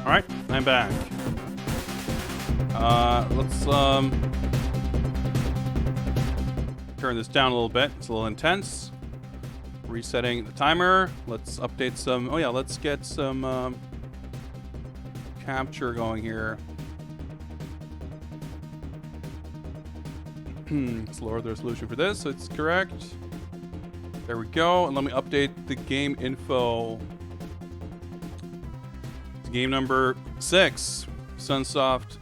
Alright, I'm back. Let's turn this down a little bit. It's a little intense. Resetting the timer. Let's update some... Oh yeah, let's get some capture going here. Let's lower the resolution for this so it's correct. There we go. And let me update the game info. It's game number 6. Sunsoft,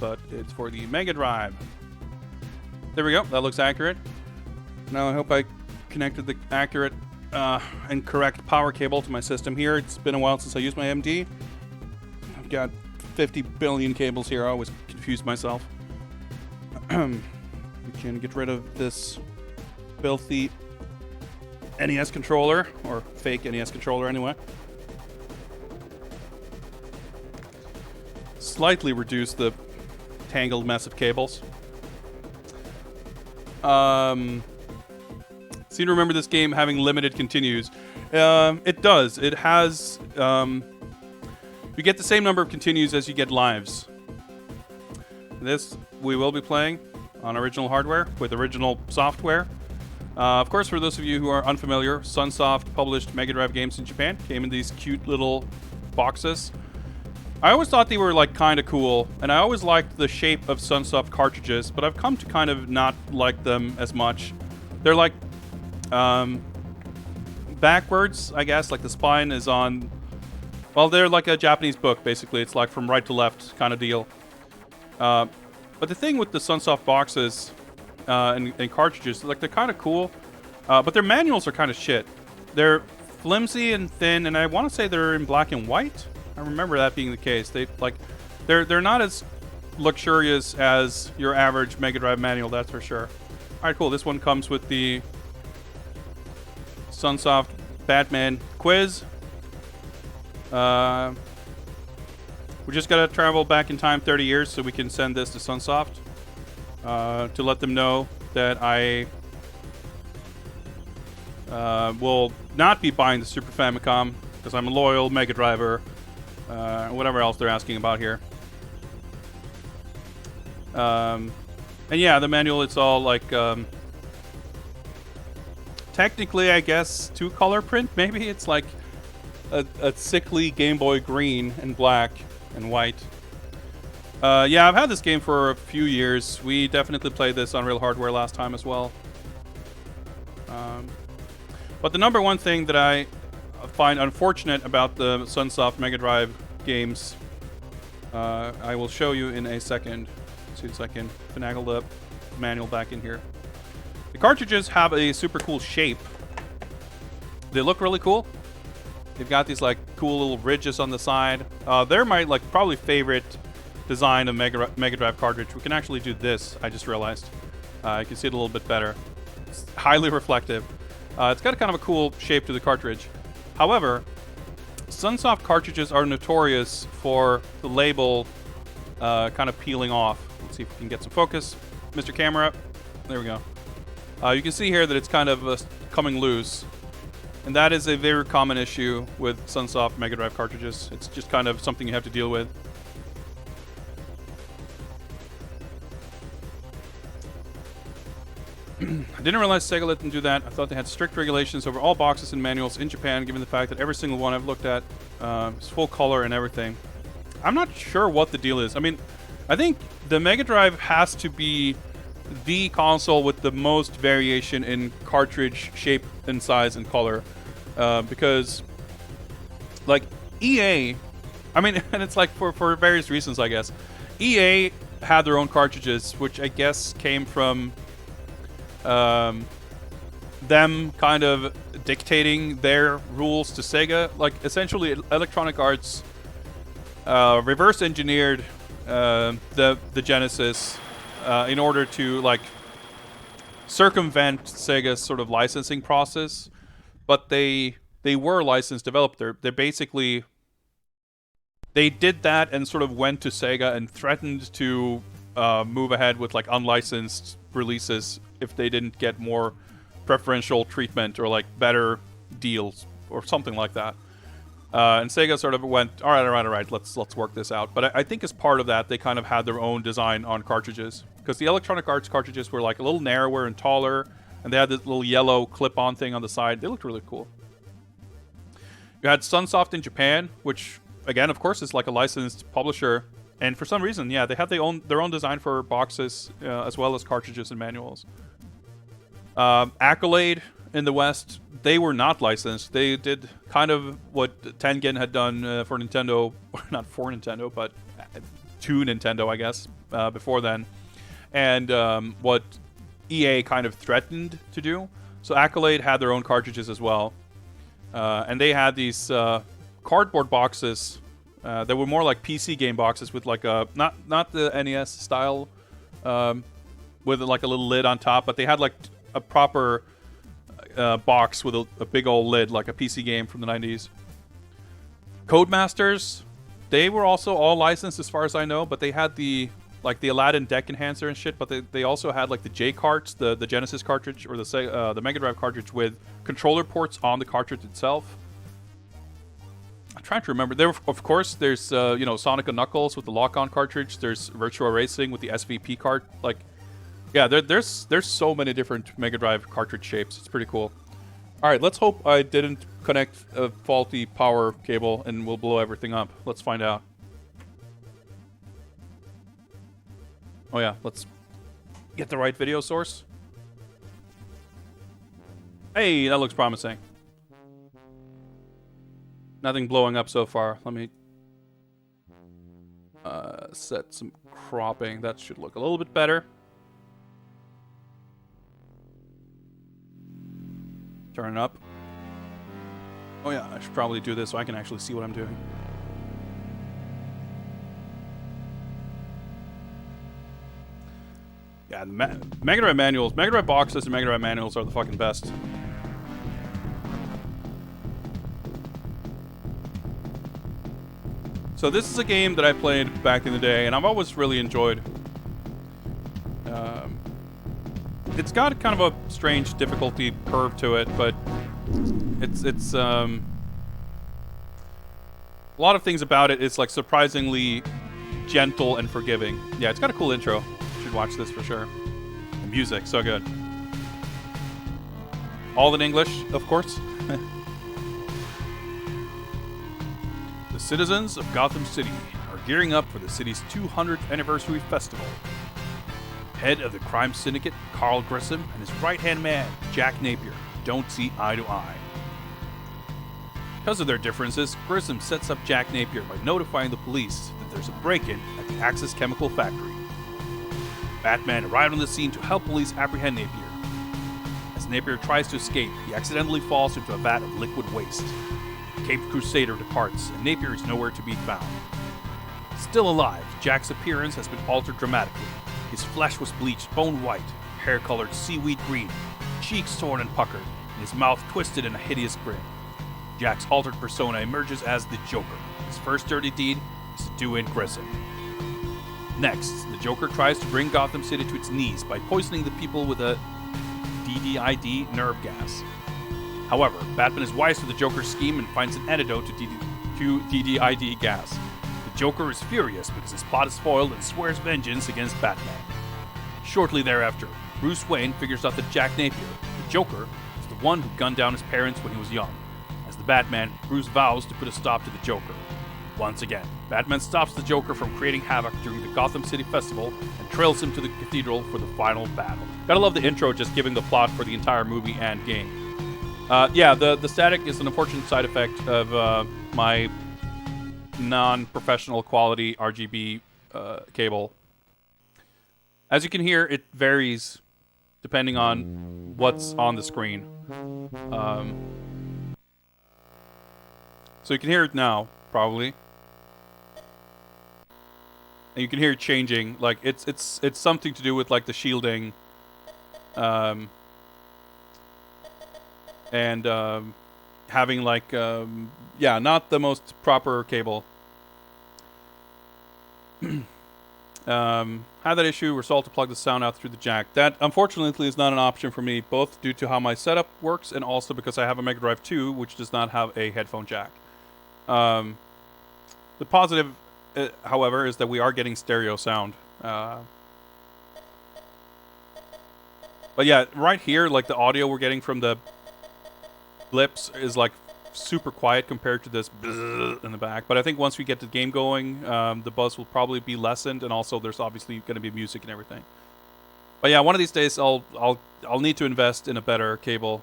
but it's for the Mega Drive. There we go. That looks accurate. Now I hope I connected the accurate and correct power cable to my system here. It's been a while since I used my MD. I've got 50 billion cables here. I always confuse myself. We can get rid of this filthy NES controller, or fake NES controller anyway. Slightly reduce the tangled mess of cables. Seem to remember this game having limited continues. It does. It has... you get the same number of continues as you get lives. This we will be playing on original hardware with original software. Of course, for those of you who are unfamiliar, Sunsoft published Mega Drive games in Japan. Came in these cute little boxes. I always thought they were like kind of cool, and I always liked the shape of Sunsoft cartridges, but I've come to kind of not like them as much. They're like backwards, I guess. Like the spine is on... Well, they're like a Japanese book, basically. It's like from right to left kind of deal. But the thing with the Sunsoft boxes and cartridges, like they're kind of cool, but their manuals are kind of shit. They're flimsy and thin, and I want to say they're in black and white. I remember that being the case. They're not as luxurious as your average Mega Drive manual, that's for sure. All right, cool. This one comes with the Sunsoft Batman quiz. We just gotta travel back in time 30 years so we can send this to Sunsoft to let them know that I will not be buying the Super Famicom because I'm a loyal Mega Driver. Whatever else they're asking about here. And yeah, the manual, it's all like technically, I guess, 2-color print. Maybe it's like a sickly Game Boy green and black and white. Yeah, I've had this game for a few years. We definitely played this on real hardware last time as well. But the number one thing that I find unfortunate about the Sunsoft Mega Drive games, I will show you in a second. As soon as I can finagle the manual back in here. The cartridges have a super cool shape. They look really cool. They've got these like cool little ridges on the side. They're my like probably favorite design of Mega Drive cartridge. We can actually do this. I just realized. You can see it a little bit better. It's highly reflective. It's got kind of a cool shape to the cartridge. However, Sunsoft cartridges are notorious for the label kind of peeling off. Let's see if we can get some focus. Mr. Camera. There we go. You can see here that it's kind of coming loose. And that is a very common issue with Sunsoft Mega Drive cartridges. It's just kind of something you have to deal with. I didn't realize Sega let them do that. I thought they had strict regulations over all boxes and manuals in Japan, given the fact that every single one I've looked at is full color and everything. I'm not sure what the deal is. I mean, I think the Mega Drive has to be the console with the most variation in cartridge shape and size and color, because like EA, I mean, and it's like for various reasons, I guess. EA had their own cartridges, which I guess came from them kind of dictating their rules to Sega. Like essentially, Electronic Arts reverse engineered the Genesis in order to like circumvent Sega's sort of licensing process, but they were licensed developer. They basically did that and sort of went to Sega and threatened to move ahead with like unlicensed releases if they didn't get more preferential treatment or like better deals or something like that. And Sega sort of went, all right, let's work this out. But I think as part of that, they kind of had their own design on cartridges, because the Electronic Arts cartridges were like a little narrower and taller, and they had this little yellow clip-on thing on the side. They looked really cool. You had Sunsoft in Japan, which again, of course, is like a licensed publisher, and for some reason, yeah, they have their own design for boxes as well as cartridges and manuals. Accolade in the West, they were not licensed. They did kind of what Tengen had done for Nintendo, not for Nintendo, but to Nintendo, I guess, before then, and what EA kind of threatened to do. So Accolade had their own cartridges as well, and they had these cardboard boxes that were more like PC game boxes with like a not the NES style with like a little lid on top, but they had like a proper box with a big old lid, like a PC game from the 90s. Codemasters, they were also all licensed as far as I know, but they had the Aladdin deck enhancer and shit, but they also had like the J-carts, the Genesis cartridge, or the Mega Drive cartridge with controller ports on the cartridge itself. I'm trying to remember. There, of course, there's Sonic and Knuckles with the lock-on cartridge. There's Virtua Racing with the SVP cart. Like, yeah, there's so many different Mega Drive cartridge shapes. It's pretty cool. All right, let's hope I didn't connect a faulty power cable and we'll blow everything up. Let's find out. Oh yeah, let's get the right video source. Hey, that looks promising. Nothing blowing up so far. Let me set some cropping. That should look a little bit better. Turn it up. Oh yeah, I should probably do this so I can actually see what I'm doing. Yeah, the Mega Drive manuals, Mega Drive boxes and Mega Drive manuals are the fucking best. So this is a game that I played back in the day, and I've always really enjoyed. It's got kind of a strange difficulty curve to it, but it's a lot of things about it is like surprisingly gentle and forgiving. Yeah, it's got a cool intro. You should watch this for sure. The music, so good. All in English, of course. The citizens of Gotham City are gearing up for the city's 200th anniversary festival. Head of the crime syndicate, Carl Grissom, and his right-hand man, Jack Napier, don't see eye to eye. Because of their differences, Grissom sets up Jack Napier by notifying the police that there's a break-in at the Axis Chemical Factory. Batman arrived on the scene to help police apprehend Napier. As Napier tries to escape, he accidentally falls into a vat of liquid waste. The Caped Crusader departs, and Napier is nowhere to be found. Still alive, Jack's appearance has been altered dramatically. His flesh was bleached bone white, hair colored seaweed green, cheeks torn and puckered, and his mouth twisted in a hideous grin. Jack's altered persona emerges as the Joker. His first dirty deed is to do in Grissom. Next, the Joker tries to bring Gotham City to its knees by poisoning the people with a DDID nerve gas. However, Batman is wise to the Joker's scheme and finds an antidote to DDID gas. The Joker is furious because his plot is foiled and swears vengeance against Batman. Shortly thereafter, Bruce Wayne figures out that Jack Napier, the Joker, is the one who gunned down his parents when he was young. As the Batman, Bruce vows to put a stop to the Joker. Once again, Batman stops the Joker from creating havoc during the Gotham City Festival and trails him to the cathedral for the final battle. Gotta love the intro just giving the plot for the entire movie and game. Yeah, the static is an unfortunate side effect of my non-professional quality RGB cable. As you can hear, it varies depending on what's on the screen. So you can hear it now, probably. And you can hear it changing. Like it's something to do with like the shielding, and having like yeah, not the most proper cable. Had that issue, resolved to plug the sound out through the jack. That unfortunately is not an option for me, both due to how my setup works and also because I have a Mega Drive 2 which does not have a headphone jack. The positive, however, is that we are getting stereo sound. But yeah, right here, like the audio we're getting from the blips is like super quiet compared to this in the back. But I think once we get the game going, the buzz will probably be lessened, and also there's obviously going to be music and everything. But yeah, one of these days I'll need to invest in a better cable.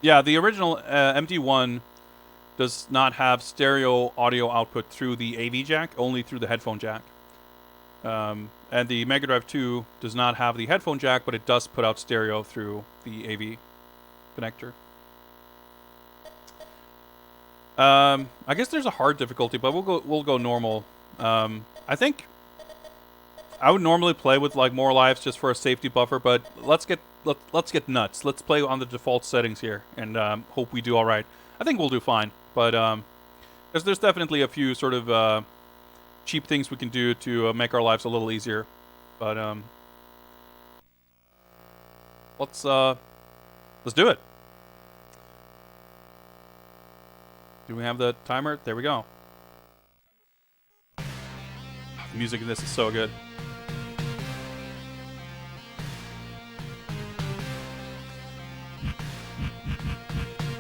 Yeah, the original MD1 does not have stereo audio output through the AV jack, only through the headphone jack. And the Mega Drive 2 does not have the headphone jack, but it does put out stereo through the AV connector. I guess there's a hard difficulty, but we'll go normal. I think I would normally play with like more lives just for a safety buffer, but let's get nuts. Let's play on the default settings here and hope we do all right. I think we'll do fine, but there's definitely a few sort of cheap things we can do to make our lives a little easier. But let's do it. Do we have the timer? There we go. The music in this is so good.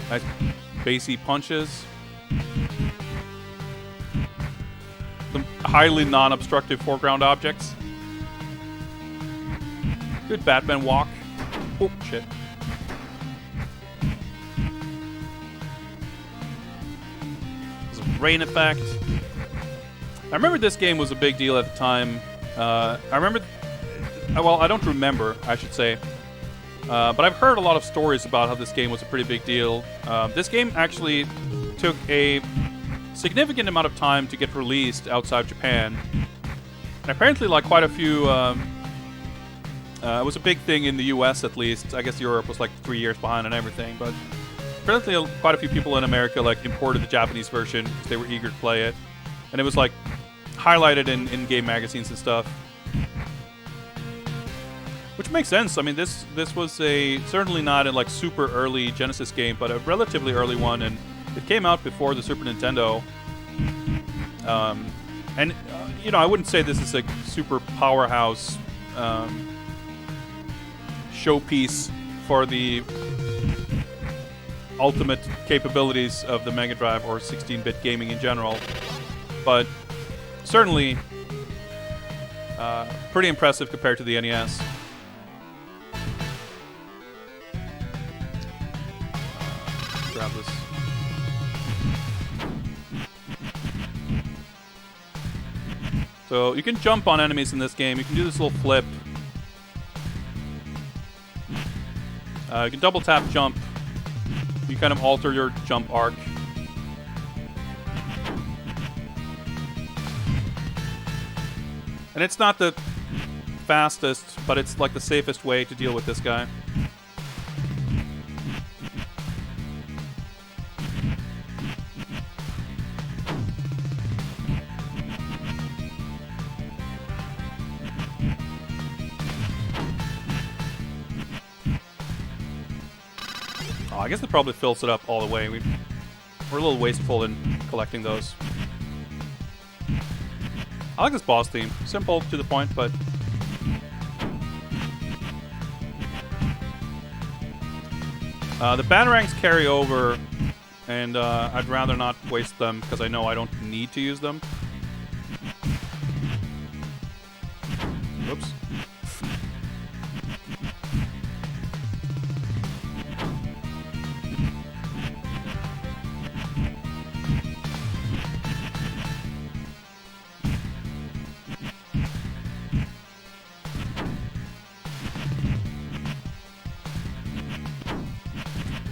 Nice bassy punches. Some highly non-obstructive foreground objects. Good Batman walk. Oh, shit. There's a rain effect. I remember this game was a big deal at the time. I don't remember, I should say. But I've heard a lot of stories about how this game was a pretty big deal. This game actually took a significant amount of time to get released outside Japan. And apparently, like, quite a few... it was a big thing in the US, at least. I guess Europe was, like, 3 years behind and everything. But apparently, quite a few people in America, like, imported the Japanese version because they were eager to play it. And it was, like, highlighted in game magazines and stuff. Which makes sense. I mean, this was certainly not a like super early Genesis game, but a relatively early one, and it came out before the Super Nintendo. You know, I wouldn't say this is a super powerhouse showpiece for the ultimate capabilities of the Mega Drive or 16-bit gaming in general, but certainly pretty impressive compared to the NES. Grab this. So you can jump on enemies in this game. You can do this little flip. You can double tap jump. You kind of alter your jump arc. And it's not the fastest, but it's like the safest way to deal with this guy. I guess it probably fills it up all the way. We're a little wasteful in collecting those. I like this boss theme. Simple, to the point, but... the batarangs carry over, and I'd rather not waste them because I know I don't need to use them. Oops.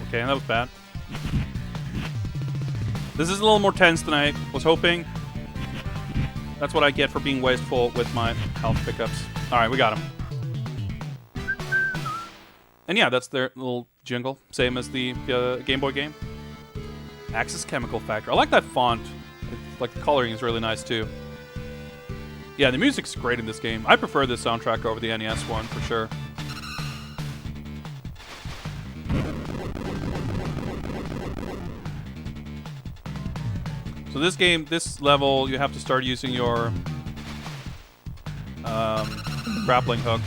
Okay, that was bad. This is a little more tense than I was hoping. That's what I get for being wasteful with my health pickups. Alright, we got him. And yeah, that's their little jingle. Same as the Game Boy game. Axis Chemical Factory. I like that font. It's, like, the coloring is really nice, too. Yeah, the music's great in this game. I prefer this soundtrack over the NES one, for sure. So this level, you have to start using your grappling hook.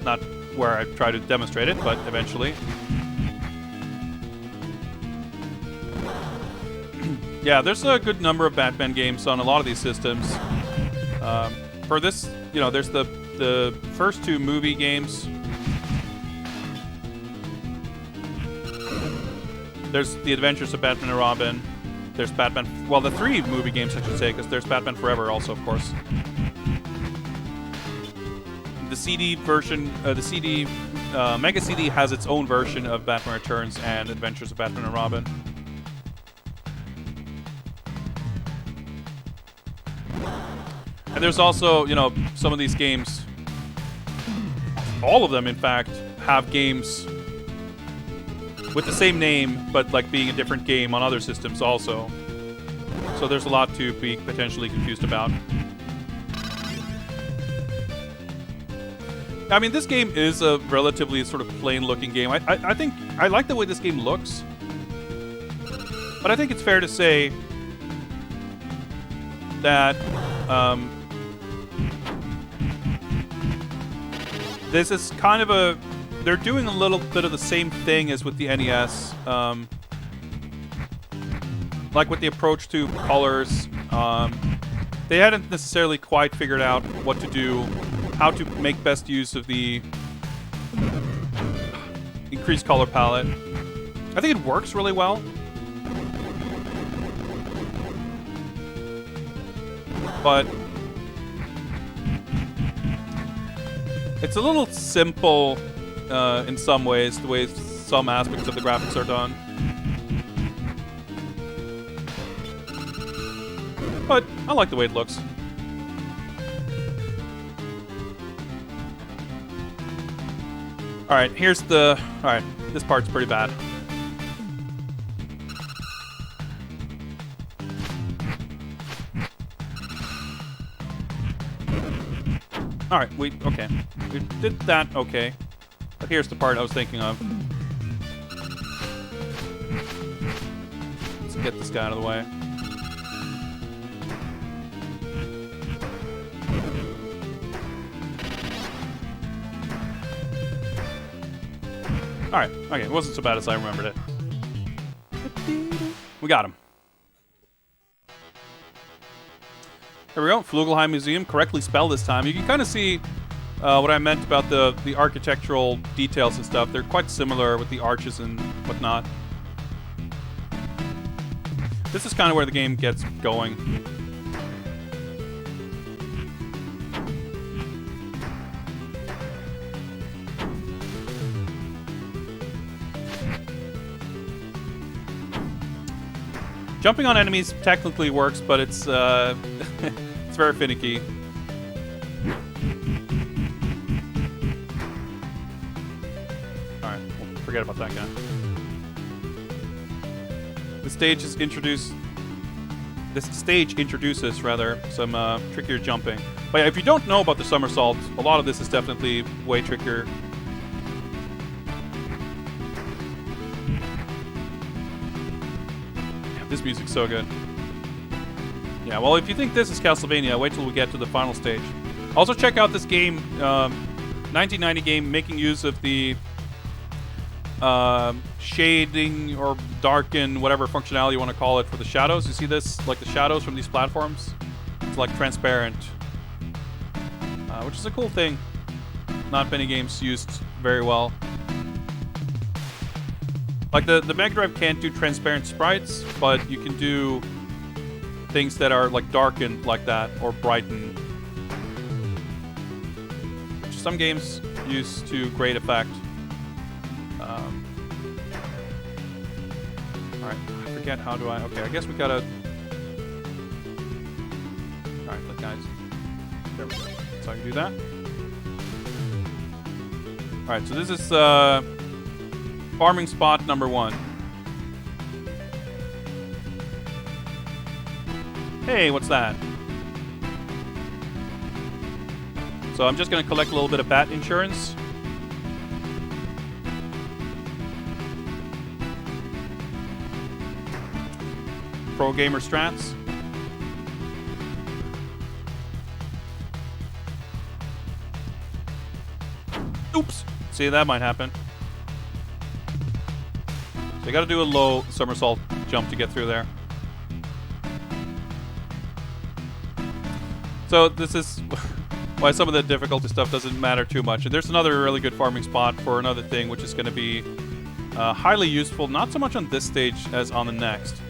Not where I try to demonstrate it, but eventually. Yeah, there's a good number of Batman games on a lot of these systems. For this, you know, there's the first 2 movie games. There's The Adventures of Batman and Robin. There's Batman... Well, the 3 movie games, I should say, because there's Batman Forever also, of course. The CD version... the Mega CD has its own version of Batman Returns and Adventures of Batman and Robin. And there's also, you know, some of these games... All of them, in fact, have games... with the same name, but like being a different game on other systems also. So there's a lot to be potentially confused about. I mean, this game is a relatively sort of plain-looking game. I think I like the way this game looks. But I think it's fair to say that this is kind of a... They're doing a little bit of the same thing as with the NES. Like with the approach to colors. They hadn't necessarily quite figured out what to do, how to make best use of the increased color palette. I think it works really well. But it's a little simple in some ways, the way some aspects of the graphics are done. But I like the way it looks. Alright, here's the... Alright, this part's pretty bad. Alright, okay. We did that okay. But here's the part I was thinking of. Let's get this guy out of the way. Alright, okay, it wasn't so bad as I remembered it. We got him. There we go, Flugelheim Museum, correctly spelled this time. You can kind of see what I meant about the architectural details and stuff. They're quite similar with the arches and whatnot. This is kind of where the game gets going. Jumping on enemies technically works, but it's it's very finicky. Alright, we'll forget about that guy. This stage introduces some trickier jumping. But yeah, if you don't know about the somersault, a lot of this is definitely way trickier. This music's so good. Yeah, well, if you think this is Castlevania, wait till we get to the final stage. Also, check out this game, 1990 game, making use of the shading or darken, whatever functionality you want to call it, for the shadows. You see this? Like the shadows from these platforms? It's like transparent. Which is a cool thing. Not many games used very well. Like the Mega Drive can't do transparent sprites, but you can do things that are like darkened like that or brighten, which some games use to great effect. Alright, I forget how do I... Okay, I guess we gotta... Alright, look guys. There we go. So I can do that. Alright, so this is farming spot number 1. Hey, what's that? So I'm just going to collect a little bit of bat insurance. pro gamer strats. Oops. See, that might happen. So you got to do a low somersault jump to get through there. So this is why some of the difficulty stuff doesn't matter too much. And there's another really good farming spot for another thing, which is going to be highly useful, not so much on this stage as on the next.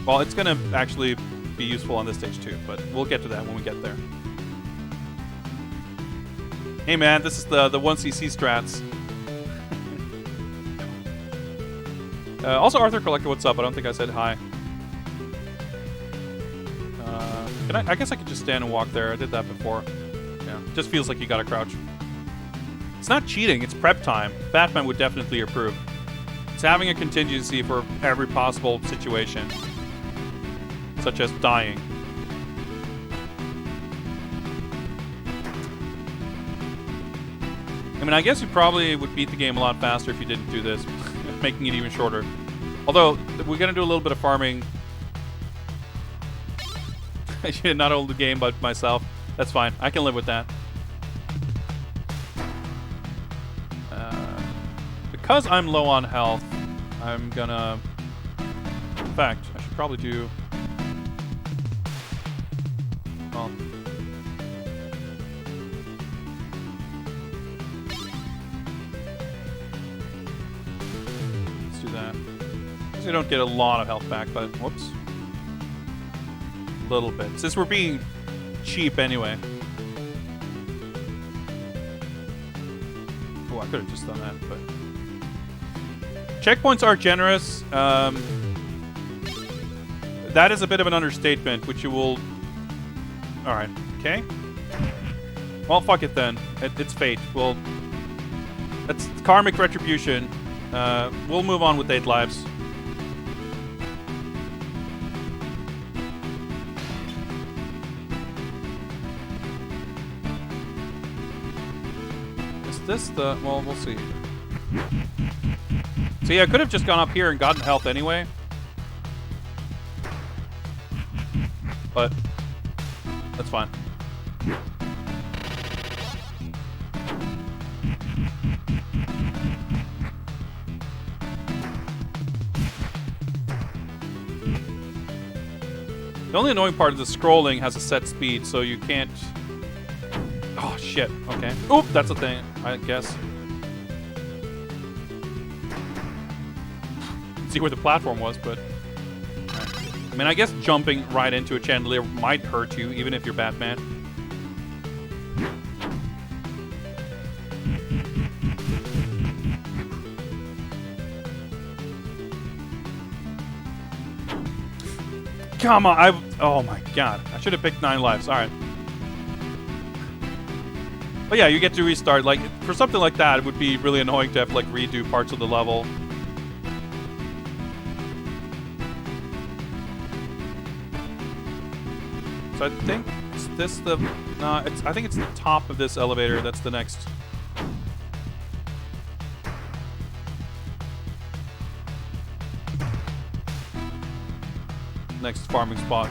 Well, it's going to actually be useful on this stage too, but we'll get to that when we get there. Hey man, this is the 1cc strats. Also, Arthur Collector, what's up? I don't think I said hi. I guess I could just stand and walk there. I did that before. Yeah, just feels like you gotta crouch. It's not cheating, it's prep time. Batman would definitely approve. It's having a contingency for every possible situation, such as dying. I mean, I guess you probably would beat the game a lot faster if you didn't do this, making it even shorter. Although, we're gonna do a little bit of farming. I should not hold the game but myself. That's fine. I can live with that. Because I'm low on health, I'm gonna... In fact, I should probably do... Well... Let's do that. Because I don't get a lot of health back, but... Whoops. Little bit, since we're being cheap anyway. Oh, I could have just done that, but checkpoints are generous. That is a bit of an understatement, which you will. All right, okay. Well, fuck it then. It's fate. Well, that's karmic retribution. We'll move on with 8 lives. This the well, we'll see. See, I could have just gone up here and gotten health anyway, but that's fine. The only annoying part is the scrolling has a set speed, so you can't. Oh shit, okay. Oop, that's a thing, I guess. See where the platform was, but... Right. I mean, I guess jumping right into a chandelier might hurt you, even if you're Batman. Come on, oh my god. I should have picked 9 lives, alright. But yeah, you get to restart. Like, for something like that, it would be really annoying to have to, like, redo parts of the level. So I think, is this the... No, I think it's the top of this elevator that's the next... Next farming spot.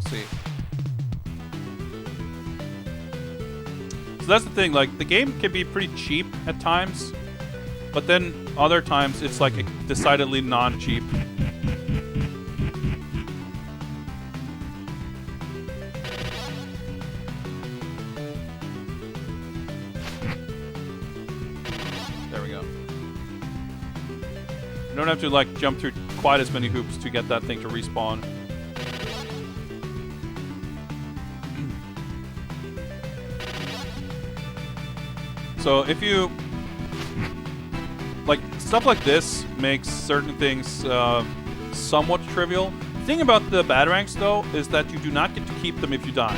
See. So that's the thing, like, the game can be pretty cheap at times, but then other times it's like decidedly non-cheap. There we go. You don't have to, like, jump through quite as many hoops to get that thing to respawn. So if you, like, stuff like this makes certain things somewhat trivial. The thing about the batarangs, though, is that you do not get to keep them if you die.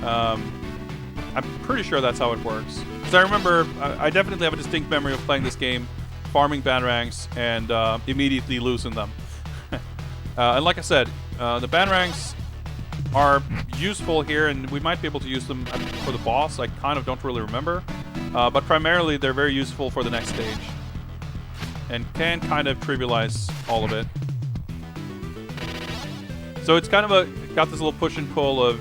I'm pretty sure that's how it works. Because I remember, I definitely have a distinct memory of playing this game, farming batarangs, and immediately losing them. And like I said, the batarangs are useful here, and we might be able to use them for the boss. I kind of don't really remember. But primarily, they're very useful for the next stage. And can kind of trivialize all of it. So it's kind of got this little push and pull of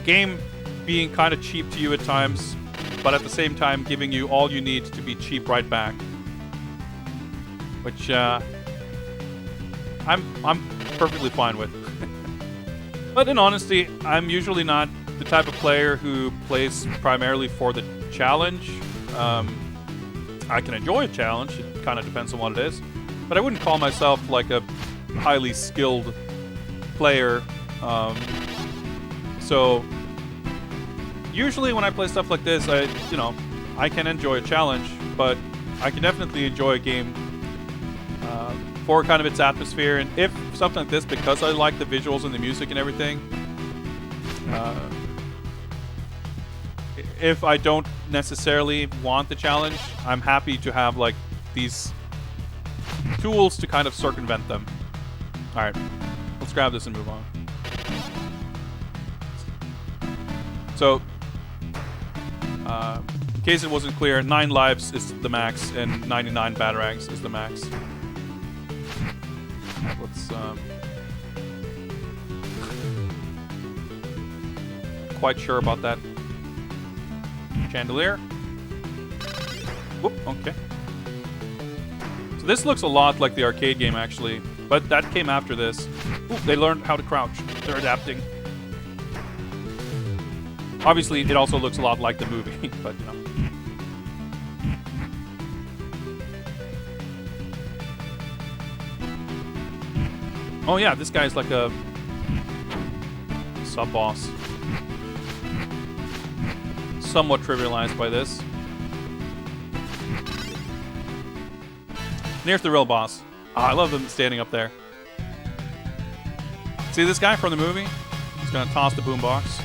game being kind of cheap to you at times, but at the same time giving you all you need to be cheap right back. Which I'm perfectly fine with. But in honesty, I'm usually not the type of player who plays primarily for the challenge. I can enjoy a challenge. It kind of depends on what it is. But I wouldn't call myself like a highly skilled player. So usually when I play stuff like this, I can enjoy a challenge, but I can definitely enjoy a game for kind of its atmosphere. And if something like this, because I like the visuals and the music and everything, if I don't necessarily want the challenge, I'm happy to have like these tools to kind of circumvent them. All right, let's grab this and move on. So, in case it wasn't clear, 9 lives is the max and 99 batarangs is the max. Let's quite sure about that chandelier. Whoop, okay. So this looks a lot like the arcade game actually, but that came after this. Ooh, they learned how to crouch. They're adapting. Obviously, it also looks a lot like the movie, but you know. Oh yeah, this guy's like a sub-boss. Somewhat trivialized by this. Here's the real boss. Oh, I love them standing up there. See this guy from the movie? He's gonna toss the boombox.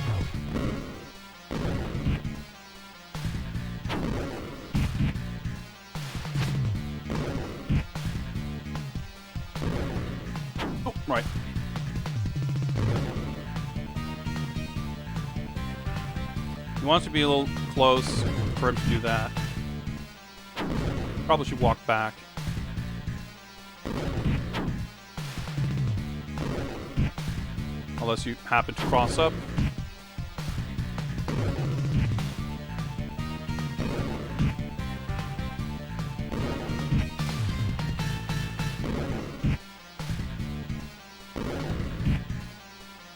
Oh, right. He wants to be a little close for him to do that. Probably should walk back. Unless you happen to cross up.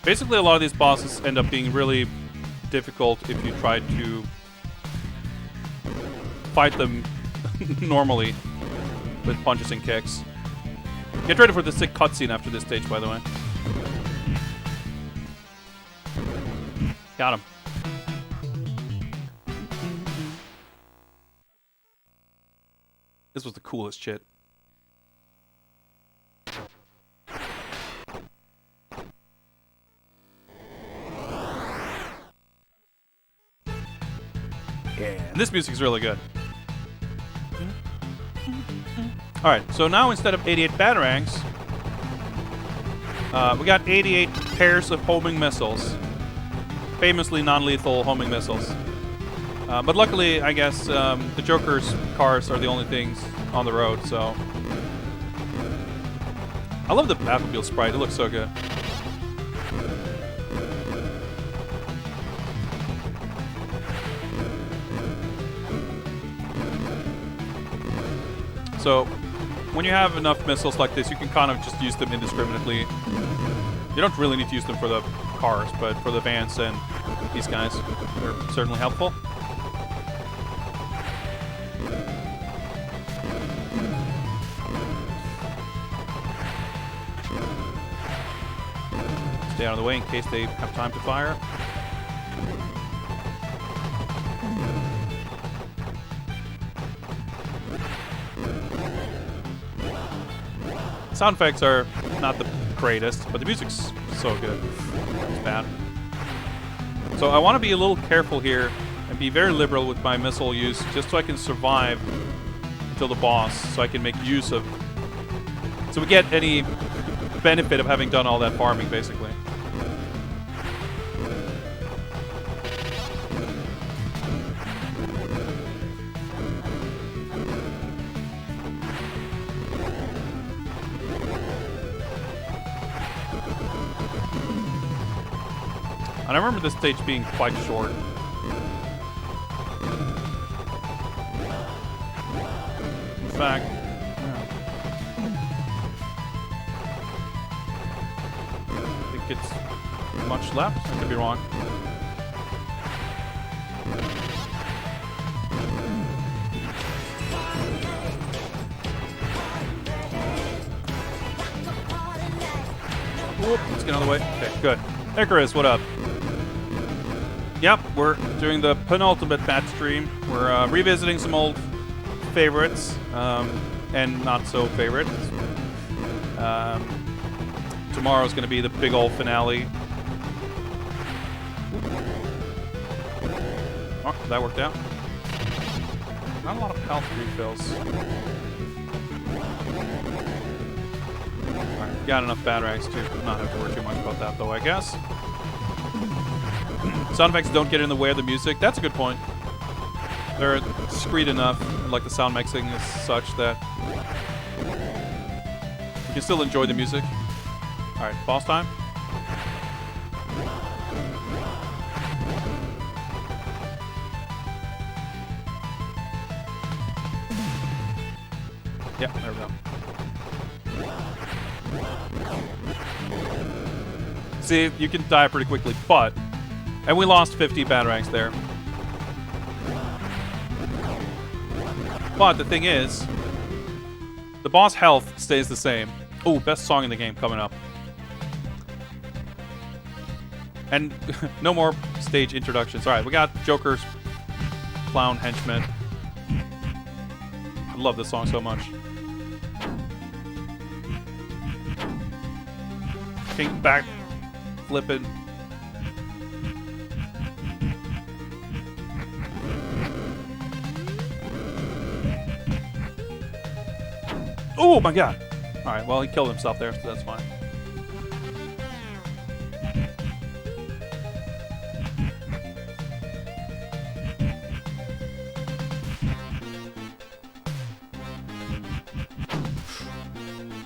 Basically, a lot of these bosses end up being really difficult if you try to fight them normally with punches and kicks. Get ready for the sick cutscene after this stage, by the way. Got him. This was the coolest shit. Yeah, and this music's really good. Alright, so now instead of 88 batarangs, we got 88 pairs of homing missiles. Famously non-lethal homing missiles. But luckily, I guess, the Joker's cars are the only things on the road, so... I love the Batmobile sprite, it looks so good. So, when you have enough missiles like this, you can kind of just use them indiscriminately. You don't really need to use them for the cars, but for the vans and these guys, they're certainly helpful. Stay out of the way in case they have time to fire. Sound effects are not the greatest, but the music's so good. It's bad. So I want to be a little careful here and be very liberal with my missile use just so I can survive until the boss, so I can make use of... So we get any benefit of having done all that farming, basically. And I remember this stage being quite short. In fact, I think it's much left. I could be wrong. Whoop, let's get out of the way. Okay, good. Icarus, what up? Yep, we're doing the penultimate patch stream. We're revisiting some old favorites and not so favorites. Tomorrow's going to be the big old finale. Oh, that worked out. Not a lot of health refills. Alright, got enough batarangs to not have to worry too much about that, though, I guess. Sound effects don't get in the way of the music. That's a good point. They're discreet enough, like the sound mixing is such that you can still enjoy the music. Alright, boss time. Yeah, there we go. See, you can die pretty quickly, but... And we lost 50 batarangs there. But the thing is, the boss health stays the same. Oh, best song in the game coming up. And no more stage introductions. Alright, we got Joker's Clown Henchman. I love this song so much. Pink back flipping. Oh my god! Alright, well, he killed himself there, so that's fine.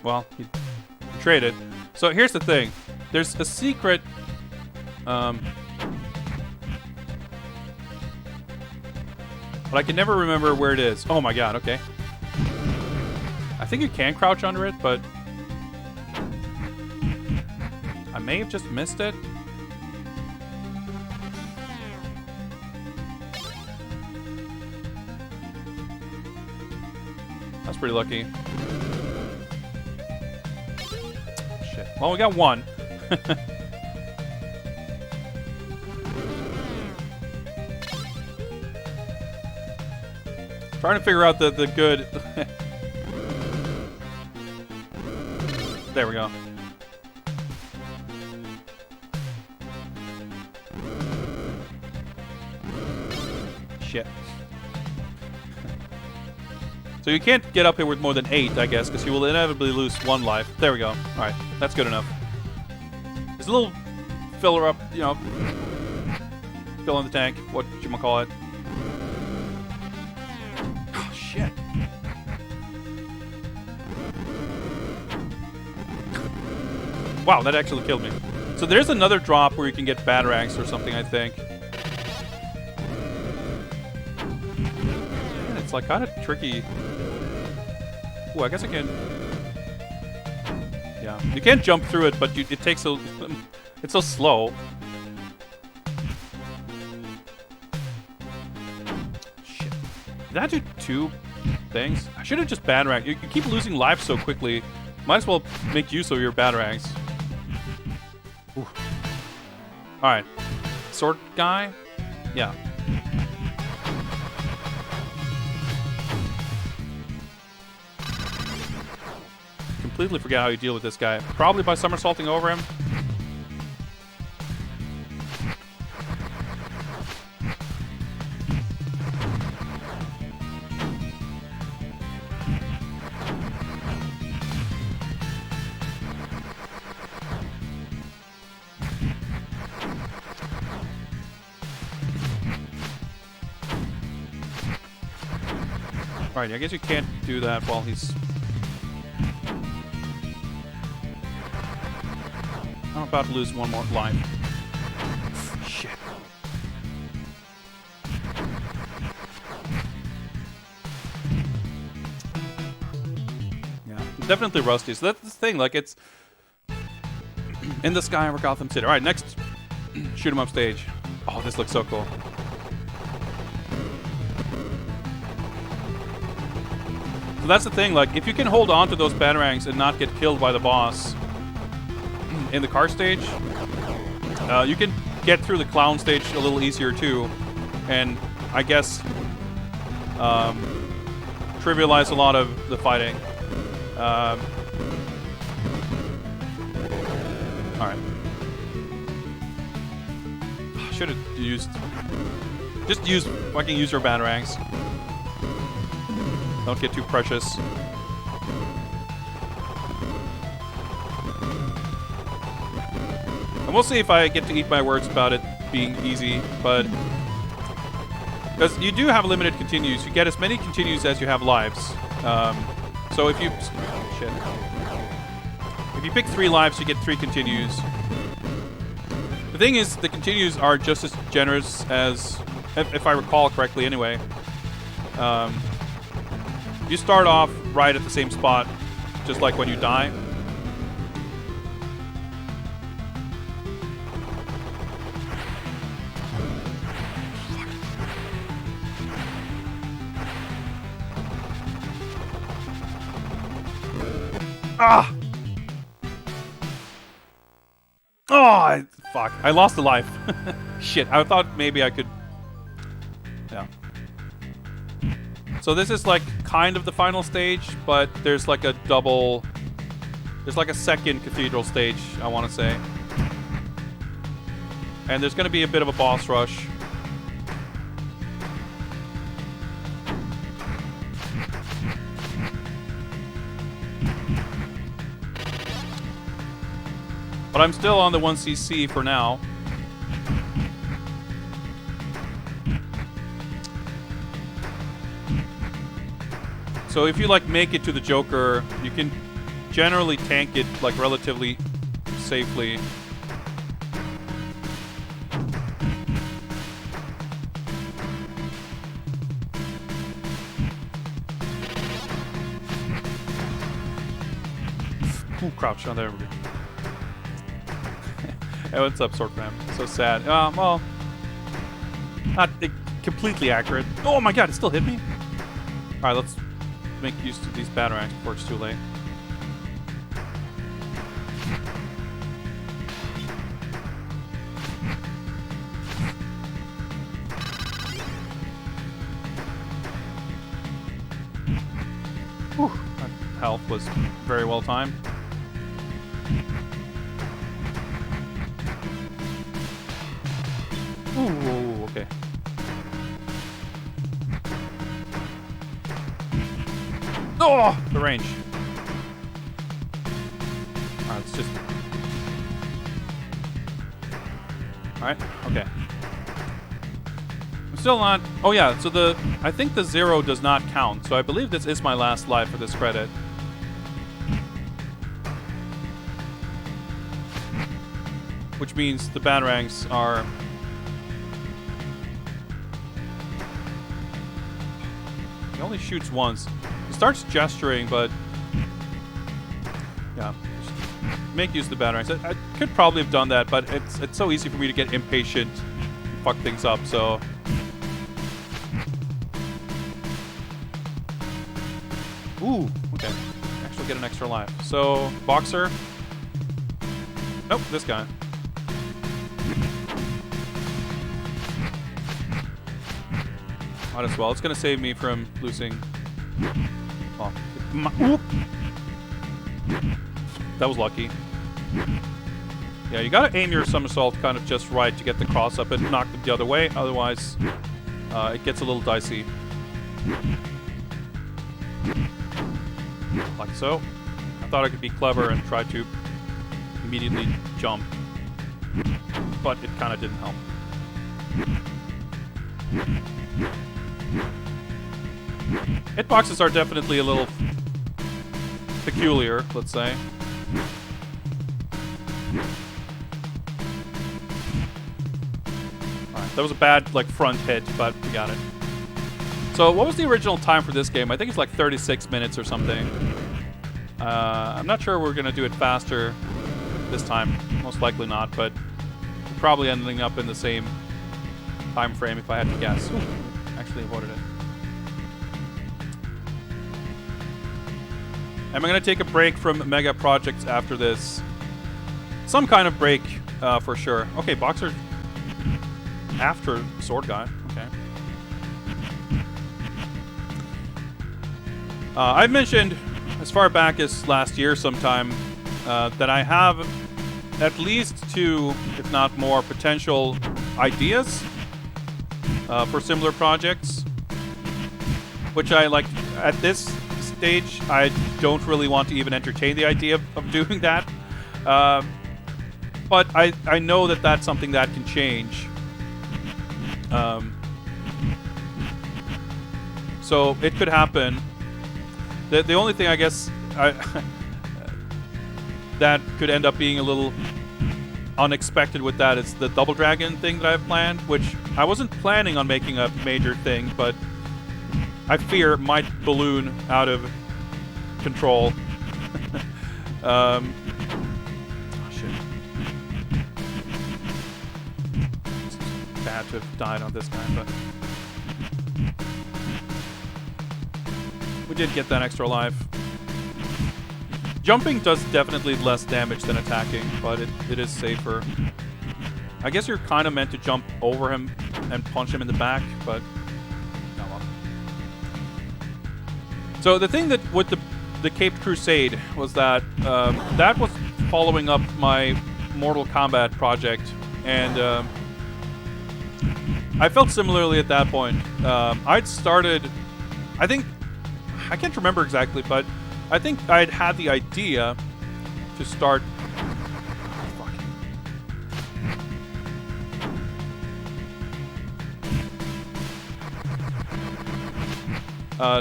Well, he traded. So here's the thing. There's a secret... but I can never remember where it is. Oh my god, okay. I think you can crouch under it, but... I may have just missed it. That's pretty lucky. Shit. Well, we got one. Trying to figure out the good... There we go. Shit. So you can't get up here with more than 8, I guess, because you will inevitably lose 1 life. There we go. Alright, that's good enough. There's a little filler up, you know, fill in the tank, what you might call it. Oh, shit. Wow, that actually killed me. So there's another drop where you can get batarangs or something, I think. Man, it's like kind of tricky. Oh, I guess I can. Yeah, you can't jump through it, but it takes so. It's so slow. Shit. Did I do 2 things? I should have just batarang. You keep losing life so quickly. Might as well make use of your batarangs. Alright. Sword guy? Yeah. Completely forget how you deal with this guy. Probably by somersaulting over him. Right, I guess you can't do that while he's... I'm about to lose 1 more life. definitely rusty. So that's the thing. Like, it's in the sky over Gotham City. All right, next shoot 'em up stage. Oh, this looks so cool. So that's the thing. Like, if you can hold on to those batarangs and not get killed by the boss in the car stage, you can get through the clown stage a little easier too, and I guess trivialize a lot of the fighting. All right. Should have just use fucking user batarangs. Don't get too precious. And we'll see if I get to eat my words about it being easy, but because you do have limited continues, you get as many continues as you have lives. So if you if you pick 3 lives, you get 3 continues. The thing is, the continues are just as generous as, if I recall correctly anyway. You start off right at the same spot, just like when you die. Ah! Oh, fuck. I lost a life. Shit, I thought maybe I could... Yeah. So this is like kind of the final stage, but there's like a double... There's like a second cathedral stage, I want to say. And there's going to be a bit of a boss rush. But I'm still on the 1cc for now. So if you like make it to the Joker, you can generally tank it like relatively safely. Ooh, crouch on there. Hey, what's up, Swordman? So sad. Well, not completely accurate. Oh my god, it still hit me? Alright, let's make use of these batarangs before it's too late. Whew, that health was very well timed. Ooh, okay. Oh, the range. Alright, let's just... Alright, okay. I'm still not... Oh yeah, so the... I think the 0 does not count, so I believe this is my last life for this credit. Which means the batarangs are... He only shoots once. He starts gesturing, but... Yeah. Make use of the batarangs. I could probably have done that, but it's so easy for me to get impatient and fuck things up, so... Ooh, okay. Actually get an extra life. So, Boxer. Nope, this guy. Might as well. It's going to save me from losing... Well, that was lucky. Yeah, you got to aim your somersault kind of just right to get the cross up and knock them the other way. Otherwise, it gets a little dicey. Like so. I thought I could be clever and try to immediately jump. But it kind of didn't help. Hitboxes are definitely a little peculiar, let's say. Alright, that was a bad, like, front hit, but we got it. So, what was the original time for this game? I think it's like 36 minutes or something. I'm not sure we're going to do it faster this time. Most likely not, but we're probably ending up in the same time frame if I had to guess. Ooh, actually avoided it. And I'm going to take a break from mega projects after this. Some kind of break, for sure. Okay, boxer after sword guy. Okay. I've mentioned as far back as last year sometime that I have at least 2, if not more, potential ideas for similar projects, which I like. At this stage, I don't really want to even entertain the idea of doing that. But I know that that's something that can change. So it could happen. The only thing I guess that could end up being a little unexpected with that is the Double Dragon thing that I've planned, which I wasn't planning on making a major thing, but I fear it might balloon out of control. Oh, shit. It's bad to have died on this guy, but we did get that extra life. Jumping does definitely less damage than attacking, but it is safer. I guess you're kind of meant to jump over him and punch him in the back, but oh well. So the thing that with the Caped Crusade was that that was following up my Mortal Kombat project, and I felt similarly at that point. I'd started, I can't remember exactly, but I think I'd had the idea to start.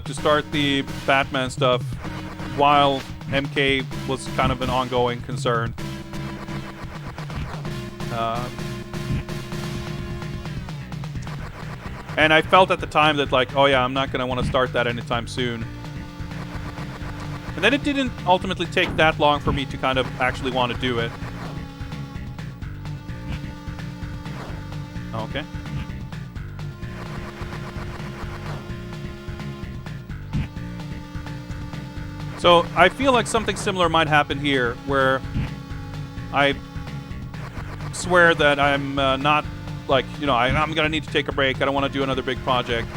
To start the Batman stuff while MK was kind of an ongoing concern. And I felt at the time that, like, oh yeah, I'm not going to want to start that anytime soon. And then it didn't ultimately take that long for me to kind of actually want to do it. Okay. So I feel like something similar might happen here, where I swear that I'm not, like, you know, I'm going to need to take a break. I don't want to do another big project.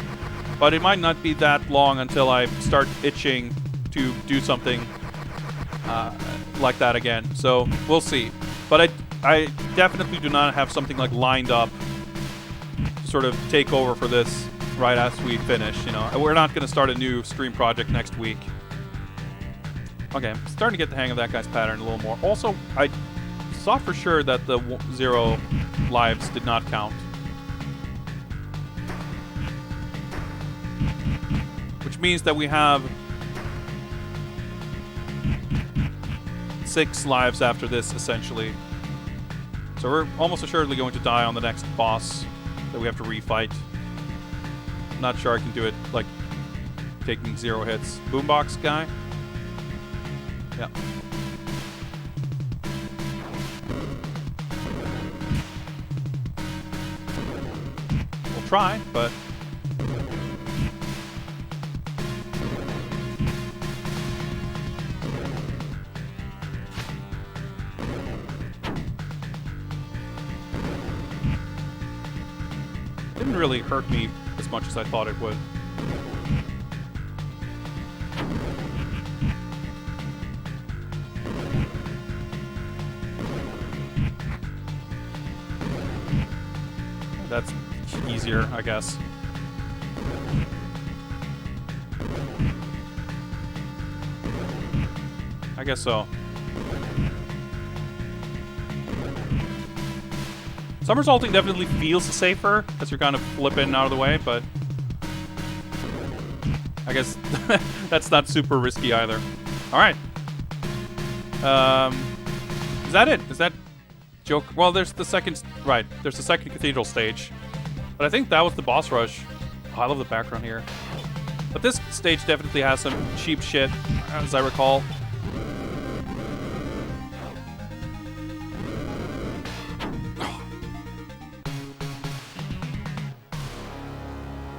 But it might not be that long until I start itching to do something like that again. So we'll see. But I definitely do not have something like lined up to sort of take over for this right as we finish. You know, we're not going to start a new stream project next week. Okay, I'm starting to get the hang of that guy's pattern a little more. Also, I saw for sure that the 0 lives did not count. Which means that we have 6 lives after this, essentially. So we're almost assuredly going to die on the next boss that we have to refight. I'm not sure I can do it, like, taking 0 hits. Boombox guy? Yeah. We'll try, but didn't really hurt me as much as I thought it would. That's easier, I guess. I guess so. Somersaulting definitely feels safer as you're kind of flipping out of the way, but I guess that's not super risky either. All right. Is that it? Is that joke? Well, there's the second, right, there's the second cathedral stage. But I think that was the boss rush. Oh, I love the background here. But this stage definitely has some cheap shit, as I recall.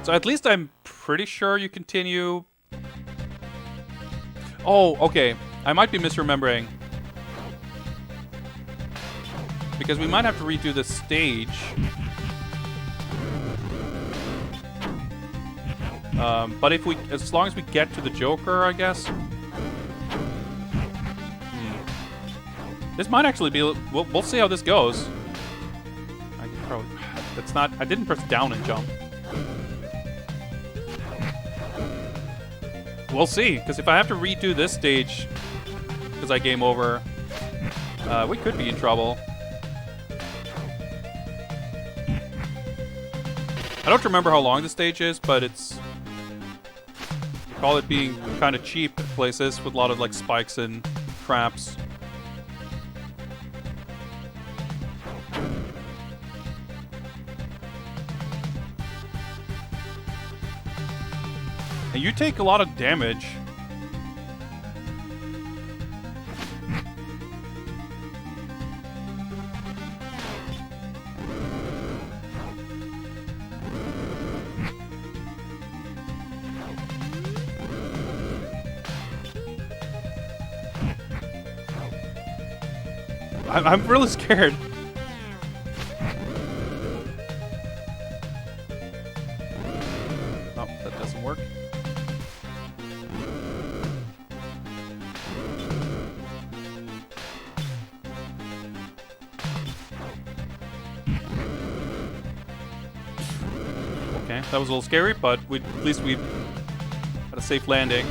So at least I'm pretty sure you continue. Oh, okay. I might be misremembering. Because we might have to redo the stage. But if we, as long as we get to the Joker, I guess. This might actually be. We'll see how this goes. I can probably. That's not. I didn't press down and jump. We'll see, because if I have to redo this stage, because I game over, we could be in trouble. I don't remember how long the stage is, but it's. Call it being kind of cheap at places with a lot of like spikes and traps. And you take a lot of damage. I'm really scared. Oh, that doesn't work. Okay, that was a little scary, but at least we had a safe landing.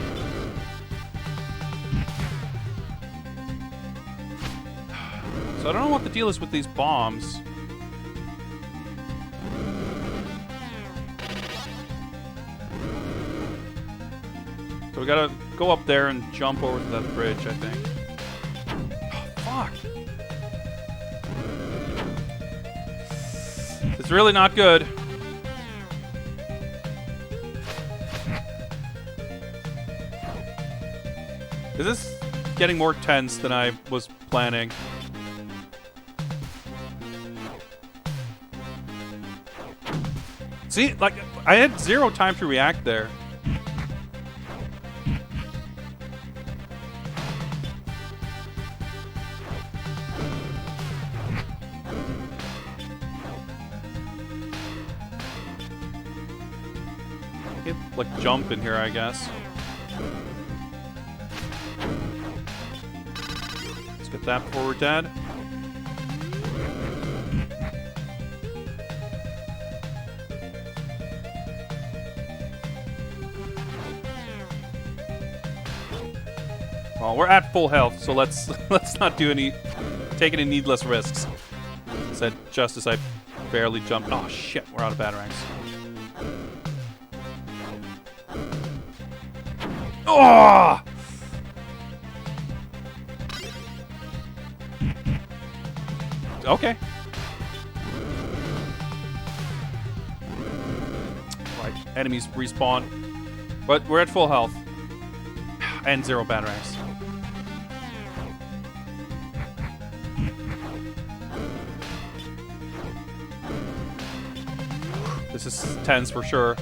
So I don't know what the deal is with these bombs. So we gotta go up there and jump over to that bridge, I think. Oh, fuck. It's really not good. Is this getting more tense than I was planning? See, like, I had 0 time to react there. Okay, like, jump in here, I guess. Let's get that before we're dead. Well, we're at full health, so let's not do take any needless risks. Said just as I barely jumped. Oh shit, we're out of batarangs. Oh! Okay. Right, enemies respawn, but we're at full health and 0 batarangs. This is tense for sure.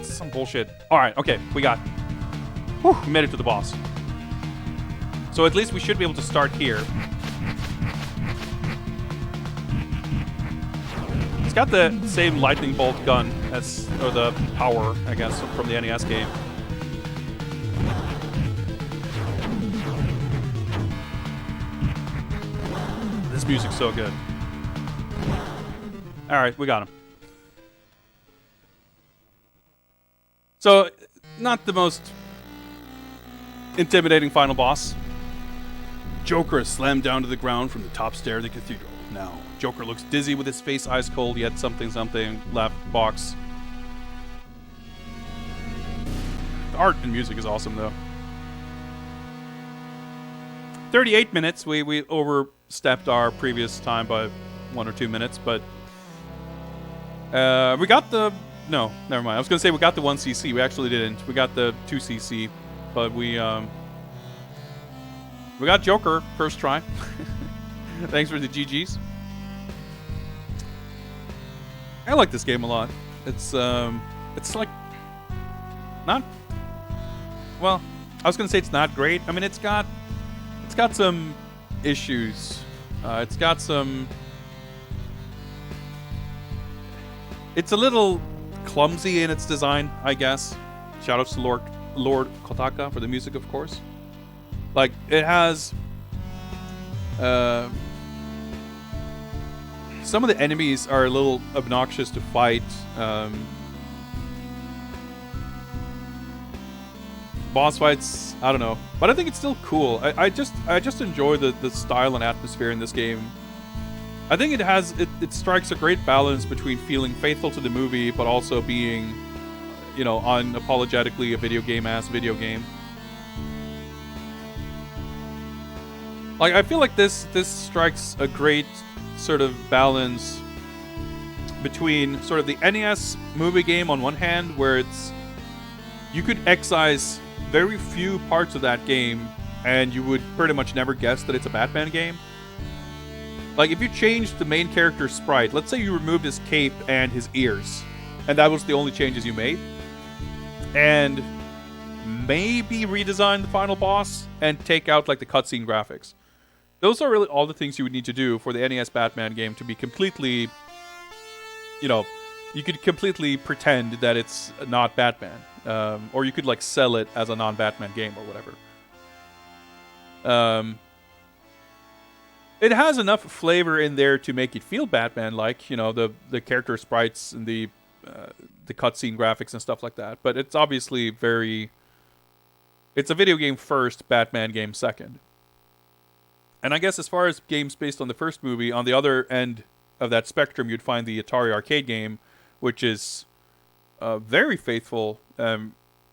Some bullshit. Alright, okay, we got. Whew, we made it to the boss. So at least we should be able to start here. It's got the same lightning bolt gun as, or the power, I guess, from the NES game. This music's so good. Alright, we got him. So, not the most intimidating final boss. Joker is slammed down to the ground from the top stair of the cathedral. Now, Joker looks dizzy with his face ice cold, yet something left box. The art and music is awesome, though. 38 minutes. We overstepped our previous time by 1 or 2 minutes, but we got the... No, never mind. I was going to say we got the 1cc. We actually didn't. We got the 2cc, but we We got Joker first try. Thanks for the GGs. I like this game a lot. It's like not, well, I was gonna say it's not great. I mean, it's got some issues. It's got some. It's a little clumsy in its design, I guess. Shoutouts to Lord Kotaka for the music, of course. Like, it has some of the enemies are a little obnoxious to fight. Boss fights, I don't know, but I think it's still cool. I just enjoy the style and atmosphere in this game. I think it strikes a great balance between feeling faithful to the movie, but also being, you know, unapologetically a video game. Like, I feel like this strikes a great sort of balance between sort of the NES movie game on one hand, where you could excise very few parts of that game and you would pretty much never guess that it's a Batman game. Like, if you changed the main character's sprite, let's say you removed his cape and his ears, and that was the only changes you made, and maybe redesign the final boss and take out, like, the cutscene graphics. Those are really all the things you would need to do for the NES Batman game to be completely, you know, you could completely pretend that it's not Batman. Or you could, like, sell it as a non-Batman game or whatever. It has enough flavor in there to make it feel Batman-like, you know, the character sprites and the cutscene graphics and stuff like that. But it's obviously it's a video game first, Batman game second. And I guess as far as games based on the first movie, on the other end of that spectrum, you'd find the Atari arcade game, which is very faithful,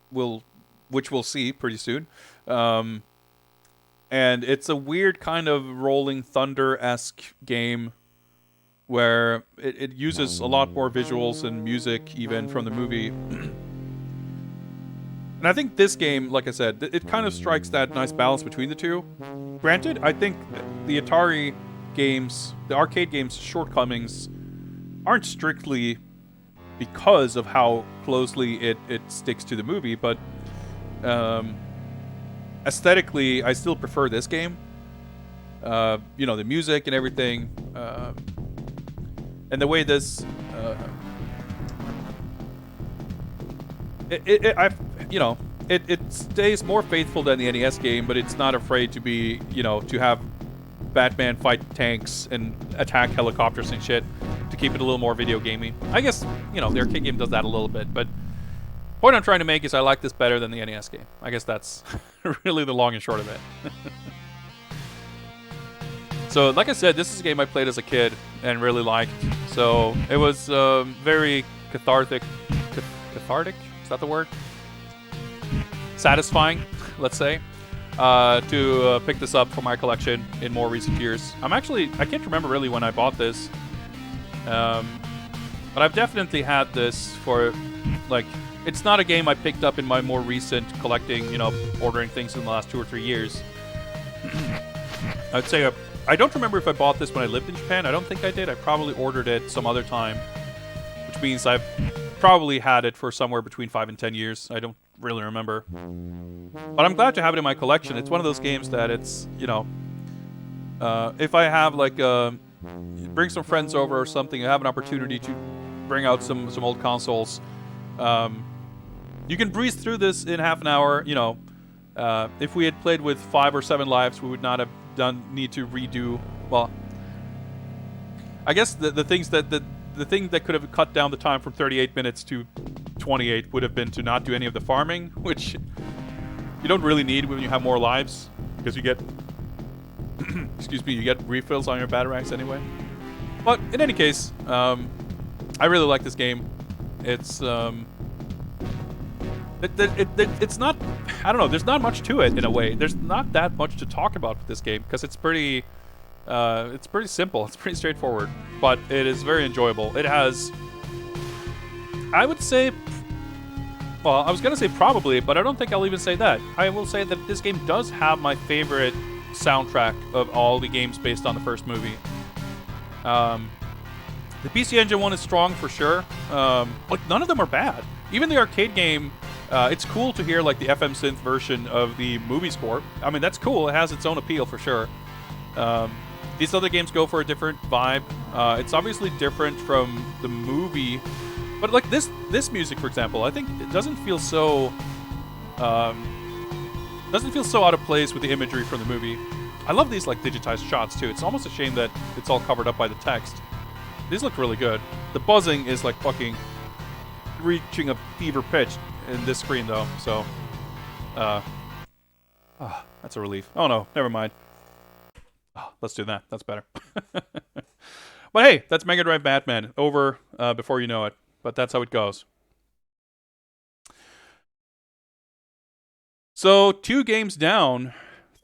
which we'll see pretty soon. And it's a weird kind of Rolling Thunder-esque game where it uses a lot more visuals and music even from the movie. And I think this game, like I said, it kind of strikes that nice balance between the two. Granted, I think the Atari games, the arcade games' shortcomings aren't strictly because of how closely it sticks to the movie, but aesthetically, I still prefer this game. You know, the music and everything, and the way this, it stays more faithful than the NES game, but it's not afraid to be, you know, to have Batman fight tanks and attack helicopters and shit to keep it a little more video gamey. I guess, you know, the arcade game does that a little bit, but the point I'm trying to make is I like this better than the NES game. I guess that's really the long and short of it. So, like I said, this is a game I played as a kid and really liked. So, it was very cathartic. Cathartic? Is that the word? Satisfying, let's say, to pick this up for my collection in more recent years. I can't remember really when I bought this. But I've definitely had this for, like, it's not a game I picked up in my more recent collecting, you know, ordering things in the last 2 or 3 years. I'd say I don't remember if I bought this when I lived in Japan. I don't think I did. I probably ordered it some other time, which means I've probably had it for somewhere between 5 and 10 years. I don't really remember. But I'm glad to have it in my collection. It's one of those games that it's, you know, if I have, like, bring some friends over or something, I have an opportunity to bring out some old consoles. You can breeze through this in half an hour. You know, if we had played with 5 or 7 lives, we would not have need to redo. Well, I guess the things that the thing that could have cut down the time from 38 minutes to 28 would have been to not do any of the farming, which you don't really need when you have more lives, because you get excuse me, you get refills on your Bataraks anyway. But in any case, I really like this game. It's it's not, I don't know, there's not much to it in a way. There's not that much to talk about with this game because it's pretty simple. It's pretty straightforward, but it is very enjoyable. It has, I would say, well, I was gonna say probably, but I don't think I'll even say that. I will say that this game does have my favorite soundtrack of all the games based on the first movie. The PC Engine one is strong for sure. Like none of them are bad. Even the arcade game, it's cool to hear like the FM synth version of the movie score. I mean, that's cool. It has its own appeal for sure. These other games go for a different vibe. It's obviously different from the movie, but like this music, for example, I think it doesn't feel so out of place with the imagery from the movie. I love these like digitized shots too. It's almost a shame that it's all covered up by the text. These look really good. The buzzing is like fucking reaching a fever pitch in this screen though, so that's a relief. Oh no, never mind. Oh, let's do that. That's better. But hey, that's Mega Drive Batman. Over before you know it. But that's how it goes. So 2 games down,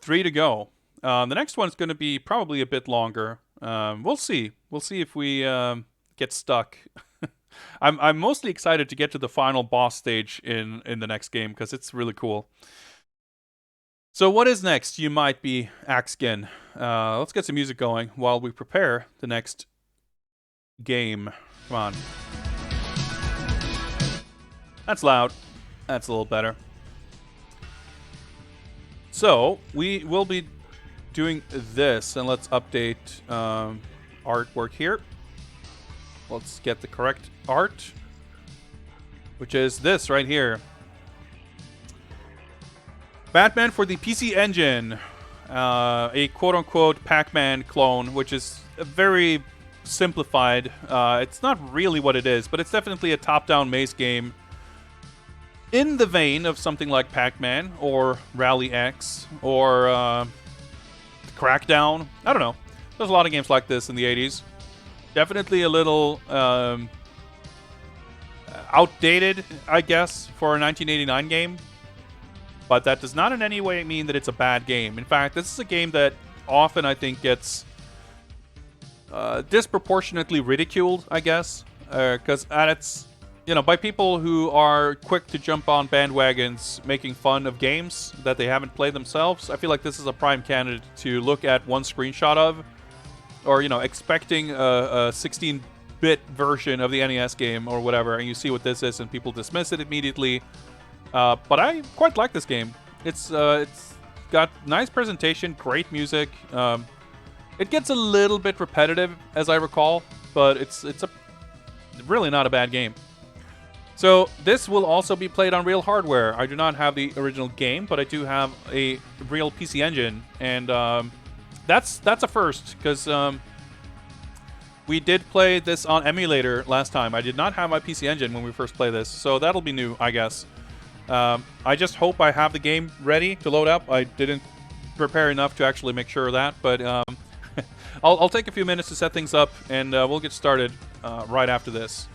3 to go. The next one's going to be probably a bit longer. We'll see. We'll see if we get stuck. I'm mostly excited to get to the final boss stage in the next game because it's really cool. So what is next? You might be asking. Let's get some music going while we prepare the next game. Come on. That's loud. That's a little better. So we will be doing this, and let's update artwork here. Let's get the correct art, which is this right here. Batman for the PC Engine, a quote-unquote Pac-Man clone, which is very simplified. It's not really what it is, but it's definitely a top-down maze game in the vein of something like Pac-Man or Rally X or Crackdown. I don't know. There's a lot of games like this in the 80s. Definitely a little outdated, I guess, for a 1989 game. But that does not in any way mean that it's a bad game. In fact, this is a game that often, I think, gets disproportionately ridiculed, I guess. Because at its, by people who are quick to jump on bandwagons making fun of games that they haven't played themselves. I feel like this is a prime candidate to look at one screenshot of. Or, expecting a 16-bit version of the NES game or whatever, and you see what this is, and people dismiss it immediately. But I quite like this game. It's got nice presentation, great music. It gets a little bit repetitive, as I recall, but it's really not a bad game. So this will also be played on real hardware. I do not have the original game, but I do have a real PC Engine, and that's a first, because we did play this on emulator last time. I did not have my PC Engine when we first played this, so that'll be new, I guess. I just hope I have the game ready to load up. I didn't prepare enough to actually make sure of that, but I'll take a few minutes to set things up, and we'll get started right after this.